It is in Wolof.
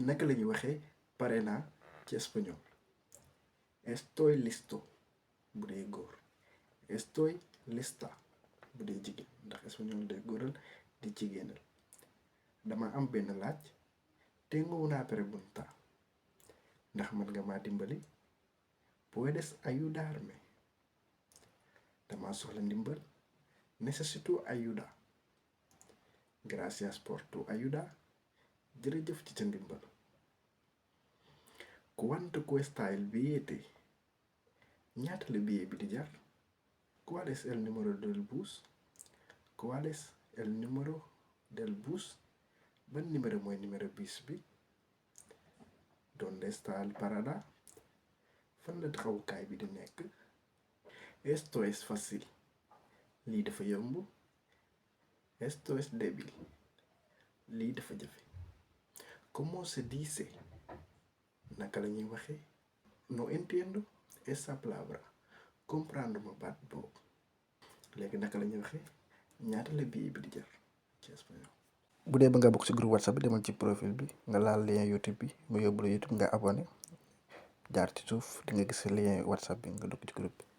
naka la ñuy waxee pare naa ci espagnol. Estoy listo bu dee góor. Estoy lista bu dee jigéen ndax espagnol day góoral di jigéenal. dama am benn laaj. Tengo una pregunta. ndax mën nga maa dimbali. Puedes ayudarme. dama soxla ndimbal. Necesito ayuda. Gracias por tu ayuda. jërëjëf ci sa ndimbal. ¿Cuánto cuesta el billete? ñaata la billet bi di jar. ¿Cuál es el número del bus? ¿Cuál es el número del bus? ban numéro mooy numéro bus bi. ¿Dónde está el parada? fan la taxawukaay bi di nekk. Esto es fácil. lii dafa yomb. Esto es débil. lii dafa jafe. ¿Cómo se dice? naka la ñuy waxee. No entiendo esa palabra. comprendre ma baat boobu. léegi naka la ñuy waxee. ñaata la billet bi di jar ci espagnol. bu dee ba nga bokk ci groupe whatsapp bi demal ci profil bi nga laal lien youtube bi mu yóbbu la youtube nga abonné jaar ci suuf di nga gis lien whatsapp bi nga dugg ci groupe bi.